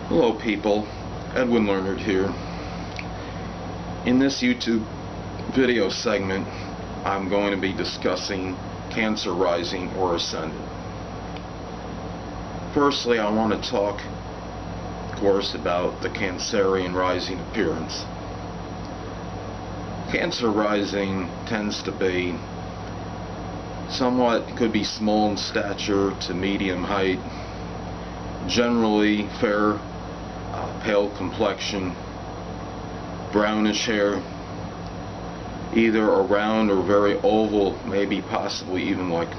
Hello people, Edwin Leonard here. In this YouTube video segment, I'm going to be discussing cancer rising or ascending. Firstly, I want to talk, of course, about the Cancerian rising appearance. Cancer rising tends to be could be small in stature to medium height, generally fair, pale complexion, brownish hair, either a round or very oval, maybe possibly even like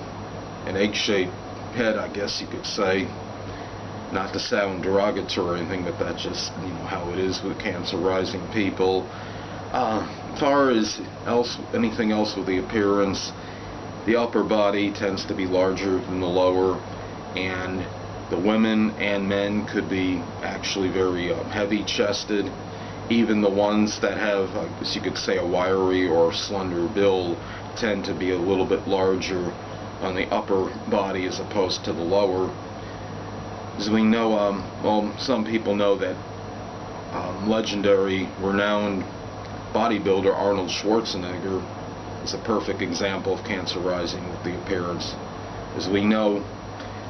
an egg-shaped head, I guess you could say. Not to sound derogatory or anything, but that's just how it is with cancer rising people. As far as anything else with the appearance, the upper body tends to be larger than the lower, and the women and men could be actually very heavy-chested. Even the ones that have, I guess you could say, a wiry or slender build tend to be a little bit larger on the upper body as opposed to the lower. As we know, some people know that legendary, renowned bodybuilder Arnold Schwarzenegger is a perfect example of cancer rising with the appearance. As we know,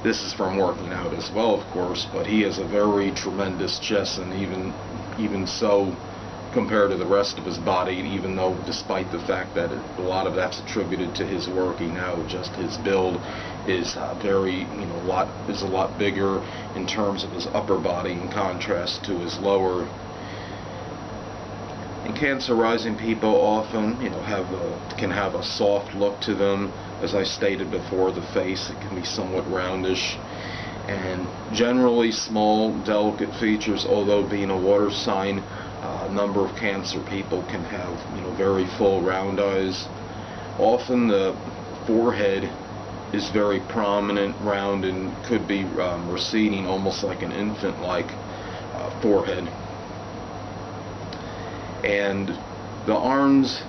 this is from working out as well, of course, but he has a very tremendous chest, and even so, compared to the rest of his body, even though despite the fact that a lot of that's attributed to his working out, just his build is a lot bigger in terms of his upper body in contrast to his lower. And cancer rising people often can have a soft look to them. As I stated before, the face, it can be somewhat roundish, and generally small, delicate features. Although being a water sign, a number of cancer people can have very full round eyes. Often the forehead is very prominent, round, and could be receding, almost like an infant-like forehead. And the arms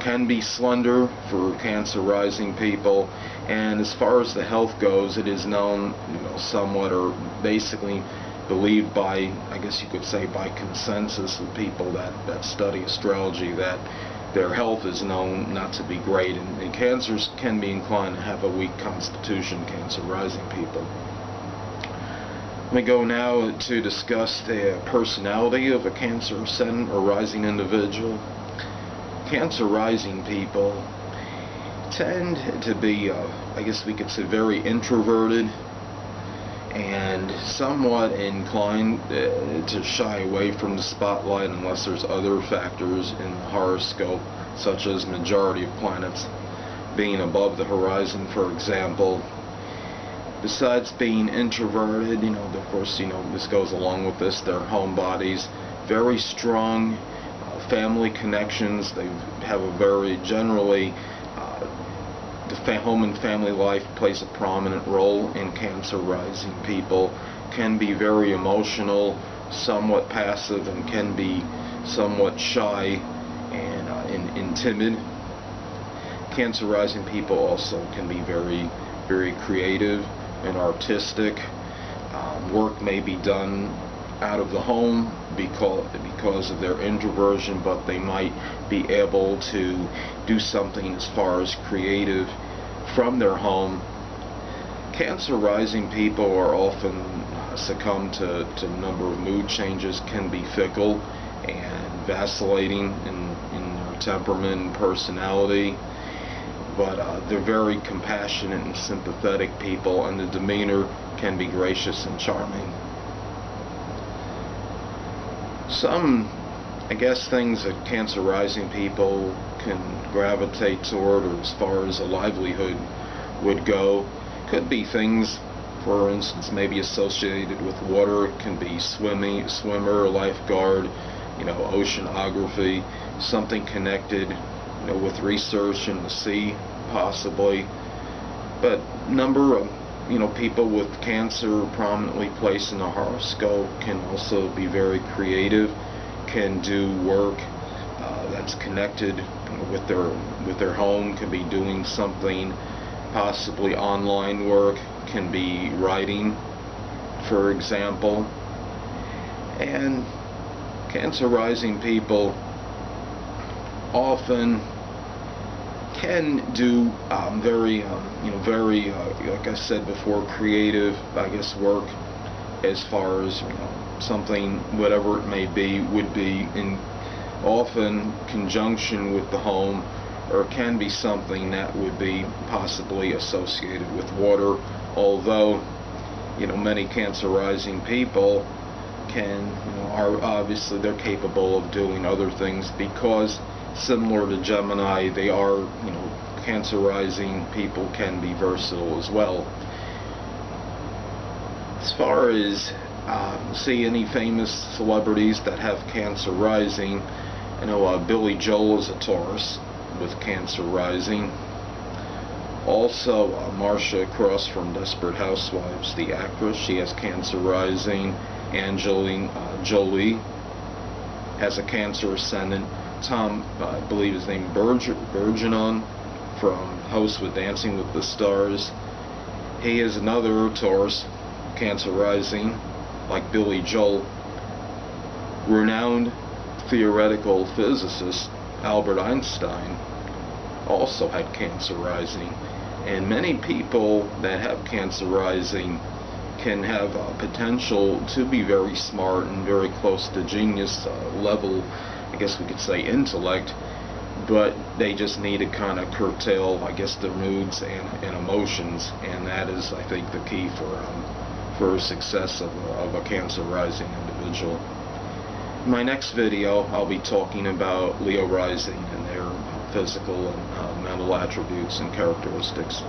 can be slender for cancer rising people, and as far as the health goes, it is known somewhat, or basically believed by, I guess you could say, by consensus of people that study astrology, that their health is known not to be great, and cancers can be inclined to have a weak constitution, cancer rising people. Let me go now to discuss the personality of a cancer ascendant or rising individual. Cancer rising people tend to be, I guess we could say, very introverted and somewhat inclined to shy away from the spotlight unless there's other factors in the horoscope, such as majority of planets being above the horizon, for example. Besides being introverted, of course, this goes along with this, their home bodies, very strong family connections. They have a very, generally, the home and family life plays a prominent role in cancer rising people. Can be very emotional, somewhat passive, and can be somewhat shy and timid. Cancer rising people also can be very, very creative and artistic. Work may be done out of the home because of their introversion, but they might be able to do something as far as creative from their home. Cancer rising people are often succumb to a number of mood changes, can be fickle and vacillating in their temperament and personality, but they're very compassionate and sympathetic people, and the demeanor can be gracious and charming. Some, I guess, things that cancer rising people can gravitate toward, or as far as a livelihood would go, could be things, for instance, maybe associated with water. It can be swimmer, lifeguard, oceanography, something connected with research in the sea, possibly. But number of people with cancer prominently placed in the horoscope can also be very creative, can do work that's connected with their home, can be doing something, possibly online work, can be writing, for example. And Cancer rising people often can do very like I said before, creative, I guess, work, as far as something, whatever it may be, would be in often conjunction with the home, or can be something that would be possibly associated with water, although many Cancer rising people are obviously, they're capable of doing other things, because similar to Gemini, they are, Cancer rising people can be versatile as well. As far as see any famous celebrities that have Cancer rising, Billy Joel is a Taurus with Cancer rising. Also, Marcia Cross from Desperate Housewives, the actress, she has Cancer rising. Angelina Jolie has a Cancer ascendant. Tom, I believe his name, Bergeron, from host with Dancing with the Stars, he is another Taurus, Cancer rising, like Billy Joel. Renowned theoretical physicist Albert Einstein also had Cancer rising, and many people that have Cancer rising can have potential to be very smart and very close to genius level, I guess we could say, intellect, but they just need to kind of curtail, I guess, their moods and emotions, and that is, I think, the key for success of a Cancer rising individual. In my next video, I'll be talking about Leo rising and their physical and mental attributes and characteristics.